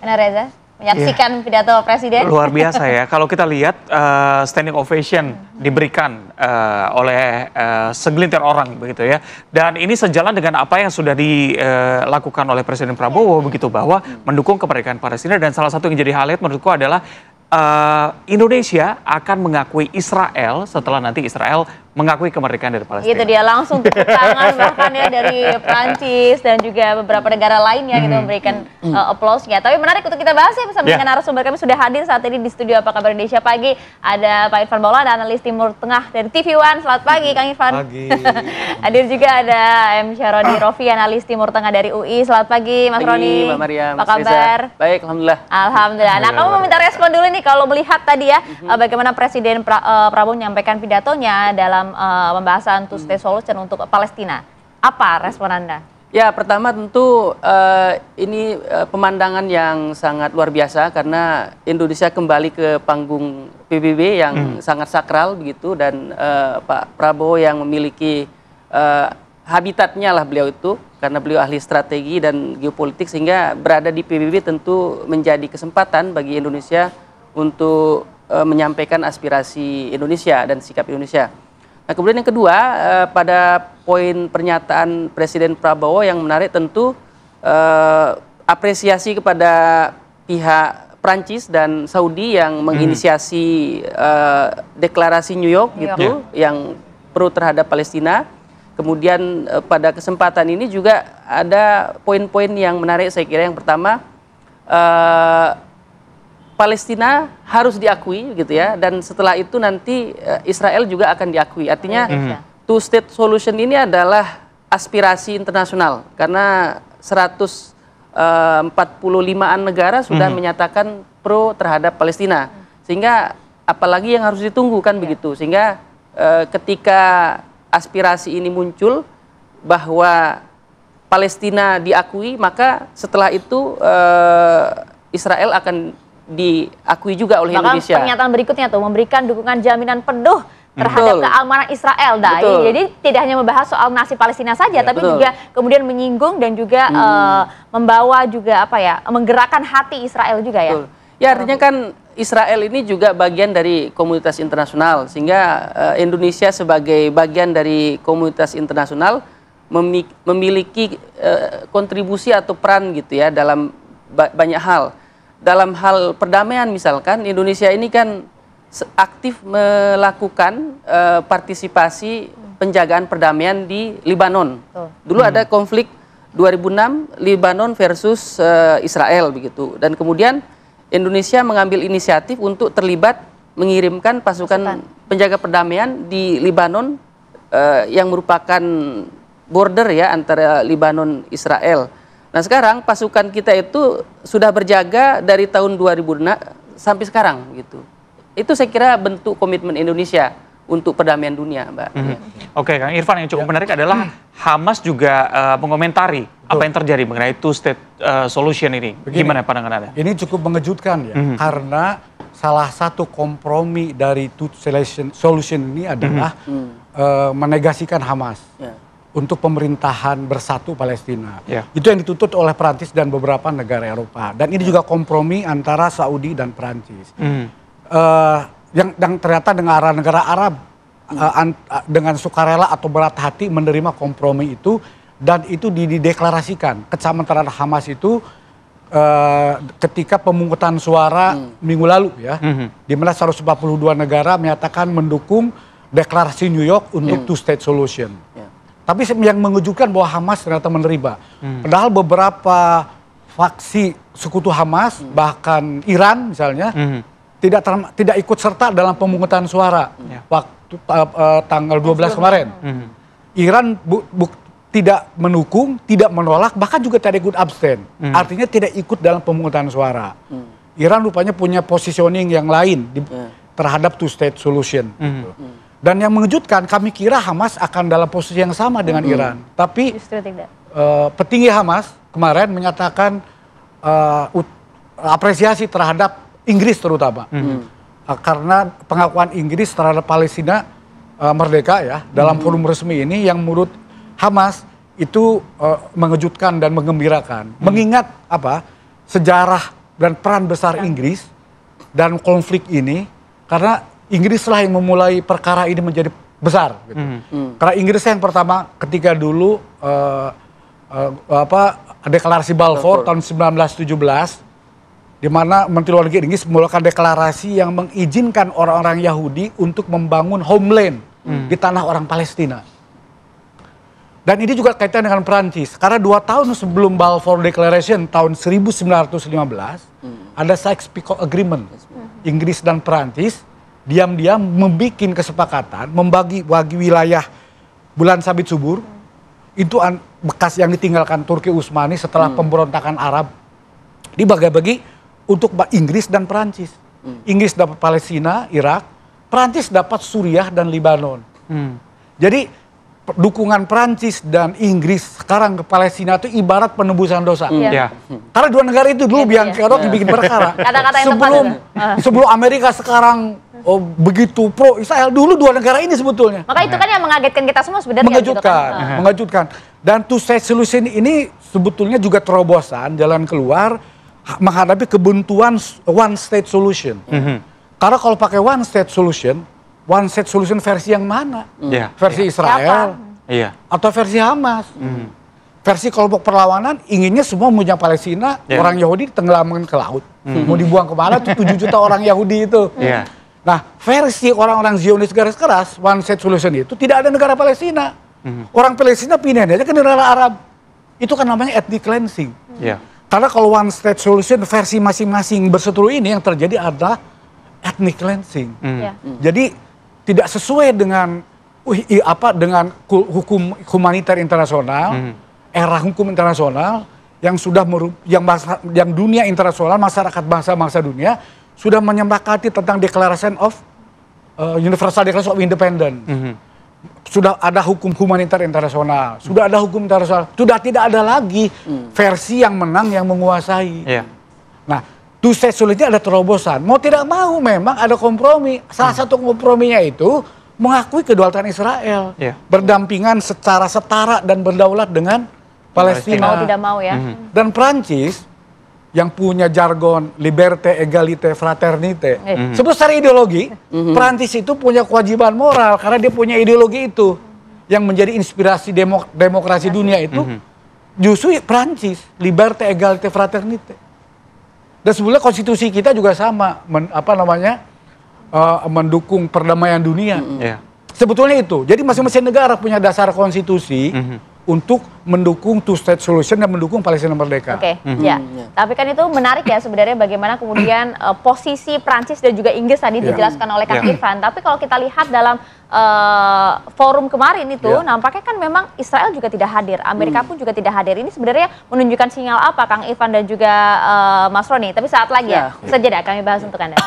Benar Reza? Menyaksikan pidato Presiden? Luar biasa ya. Kalau kita lihat standing ovation diberikan oleh segelintir orang begitu ya. Dan ini sejalan dengan apa yang sudah dilakukan oleh Presiden Prabowo begitu, bahwa mendukung kemerdekaan Palestina, dan salah satu yang jadi highlight menurutku adalah Indonesia akan mengakui Israel setelah nanti Israel mengakui kemerdekaan dari Palestina. Itu dia, langsung tepuk tangan bahkan ya dari Prancis dan juga beberapa negara lainnya gitu memberikan applause-nya. Tapi menarik untuk kita bahas ya bersama dengan narasumber kami sudah hadir saat ini di studio Apa Kabar Indonesia Pagi. Ada Pak Irfan Maulana, analis Timur Tengah dari TV One. Selamat pagi Kang Irfan. Pagi. Hadir juga ada M. Syaroni Rofi, analis Timur Tengah dari UI. Selamat pagi Mas Roni. Mbak Mariam. Apa kabar? Baik, alhamdulillah. Alhamdulillah. Nah, kamu meminta respon dulu nih kalau melihat tadi ya bagaimana Presiden Prabowo menyampaikan pidatonya dalam pembahasan Two State Solution untuk Palestina. Apa respon Anda? Ya, pertama tentu ini pemandangan yang sangat luar biasa karena Indonesia kembali ke panggung PBB yang sangat sakral begitu, dan Pak Prabowo yang memiliki habitatnya lah beliau itu, karena beliau ahli strategi dan geopolitik, sehingga berada di PBB tentu menjadi kesempatan bagi Indonesia untuk menyampaikan aspirasi Indonesia dan sikap Indonesia. Nah, kemudian yang kedua, pada poin pernyataan Presiden Prabowo yang menarik tentu apresiasi kepada pihak Prancis dan Saudi yang menginisiasi deklarasi New York gitu, yang pro terhadap Palestina. Kemudian pada kesempatan ini juga ada poin-poin yang menarik saya kira. Yang pertama, Palestina harus diakui gitu ya, dan setelah itu nanti Israel juga akan diakui. Artinya Two State Solution ini adalah aspirasi internasional karena 145-an negara sudah menyatakan pro terhadap Palestina. Sehingga apalagi yang harus ditunggu kan begitu. Sehingga ketika aspirasi ini muncul bahwa Palestina diakui, maka setelah itu Israel akan diakui juga oleh Indonesia. Pernyataan berikutnya tuh memberikan dukungan jaminan penuh terhadap keamanan Israel. Jadi tidak hanya membahas soal nasib Palestina saja, tapi juga kemudian menyinggung dan juga membawa juga apa ya, menggerakkan hati Israel juga ya. Ya, artinya kan Israel ini juga bagian dari komunitas internasional, sehingga Indonesia sebagai bagian dari komunitas internasional memiliki kontribusi atau peran gitu ya dalam banyak hal. Dalam hal perdamaian misalkan, Indonesia ini kan aktif melakukan partisipasi penjagaan perdamaian di Libanon. Dulu ada konflik 2006 Libanon versus Israel begitu, dan kemudian Indonesia mengambil inisiatif untuk terlibat mengirimkan pasukan penjaga perdamaian di Libanon yang merupakan border ya antara Libanon Israel. Nah, sekarang pasukan kita itu sudah berjaga dari tahun 2006 sampai sekarang gitu. Itu saya kira bentuk komitmen Indonesia untuk perdamaian dunia, Mbak. Oke, Kang Irfan, yang cukup menarik adalah Hamas juga mengomentari apa yang terjadi mengenai Two State Solution ini. Gimana pandangan Anda? Ini cukup mengejutkan ya, karena salah satu kompromi dari Two State Solution ini adalah menegasikan Hamas. Untuk pemerintahan bersatu Palestina. Itu yang dituntut oleh Prancis dan beberapa negara Eropa. Dan ini juga kompromi antara Saudi dan Prancis. Yang ternyata negara Arab dengan sukarela atau berat hati menerima kompromi itu, dan itu dideklarasikan. Kecaman terhadap Hamas itu ketika pemungutan suara minggu lalu ya, di mana 142 negara menyatakan mendukung deklarasi New York untuk Two State Solution. Tapi yang mengejutkan bahwa Hamas ternyata menerima. Padahal beberapa faksi sekutu Hamas, bahkan Iran misalnya, tidak ikut serta dalam pemungutan suara waktu tanggal 12 kemarin. Iran tidak mendukung, tidak menolak, bahkan juga tidak ikut abstain. Artinya tidak ikut dalam pemungutan suara. Iran rupanya punya positioning yang lain terhadap Two State Solution. Dan yang mengejutkan, kami kira Hamas akan dalam posisi yang sama dengan Iran. Tapi petinggi Hamas kemarin menyatakan apresiasi terhadap Inggris terutama. Karena pengakuan Inggris terhadap Palestina merdeka ya, dalam forum resmi ini yang menurut Hamas itu mengejutkan dan menggembirakan. Mengingat sejarah dan peran besar Inggris dan konflik ini, karena Inggrislah yang memulai perkara ini menjadi besar. Gitu. Karena Inggris yang pertama ketika dulu deklarasi Balfour tahun 1917, di mana Menteri Luar Negeri Inggris memulakan deklarasi yang mengizinkan orang-orang Yahudi untuk membangun homeland di tanah orang Palestina. Dan ini juga kaitan dengan Perancis, karena 2 tahun sebelum Balfour Declaration tahun 1915, ada Sykes-Picot Agreement. Inggris dan Perancis diam-diam membuat kesepakatan, membagi wilayah Bulan Sabit Subur, itu bekas yang ditinggalkan Turki Utsmani setelah pemberontakan Arab, dibagi-bagi untuk Inggris dan Perancis. Inggris dapat Palestina, Irak, Perancis dapat Suriah dan Libanon. Jadi dukungan Prancis dan Inggris sekarang ke Palestina itu ibarat penebusan dosa. Karena 2 negara itu dulu biang kerok dibikin perkara. Kata-kata yang sebelum Amerika sekarang begitu pro Israel, dulu 2 negara ini sebetulnya. Maka itu kan yang mengagetkan kita semua sebenarnya. Mengejutkan, gitu kan? mengejutkan. Dan two state solution ini sebetulnya juga terobosan jalan keluar menghadapi kebuntuan one state solution. Karena kalau pakai one state solution versi yang mana? Versi Israel atau versi Hamas? Versi kelompok perlawanan inginnya semua punya Palestina, orang Yahudi tenggelamkan ke laut. Mau dibuang kemana tuh 7 juta orang Yahudi itu. Nah, versi orang-orang Zionis garis keras, one state solution itu tidak ada negara Palestina. Orang Palestina pindahin aja ke negara Arab. Itu kan namanya ethnic cleansing. Karena kalau one state solution versi masing-masing berseteru ini yang terjadi adalah ethnic cleansing. Jadi tidak sesuai dengan hukum humaniter internasional, era hukum internasional yang sudah yang dunia internasional, masyarakat bangsa-bangsa dunia sudah menyepakati tentang Declaration of Universal Declaration of Independence. Sudah ada hukum humaniter internasional, sudah ada hukum internasional, sudah tidak ada lagi versi yang menang yang menguasai. Nah, two state solution ada terobosan. Mau tidak mau memang ada kompromi. Salah satu komprominya itu mengakui kedaulatan Israel, berdampingan secara setara dan berdaulat dengan Palestina. Mau tidak mau ya. Dan Prancis yang punya jargon liberté, égalité, fraternité. Sebut secara ideologi, Prancis itu punya kewajiban moral karena dia punya ideologi itu yang menjadi inspirasi demokrasi dunia itu. Justru Prancis, liberté, égalité, fraternité. Dan sebenarnya konstitusi kita juga sama, mendukung perdamaian dunia. Sebetulnya itu. Jadi masing-masing negara punya dasar konstitusi untuk mendukung two state solution dan mendukung Palestina merdeka. Tapi kan itu menarik ya sebenarnya bagaimana kemudian posisi Prancis dan juga Inggris tadi dijelaskan oleh Kang Irfan. Tapi kalau kita lihat dalam forum kemarin itu nampaknya kan memang Israel juga tidak hadir, Amerika pun juga tidak hadir. Ini sebenarnya menunjukkan sinyal apa Kang Irfan dan juga Mas Roni? Tapi saat lagi sejadah kami bahas untuk Anda.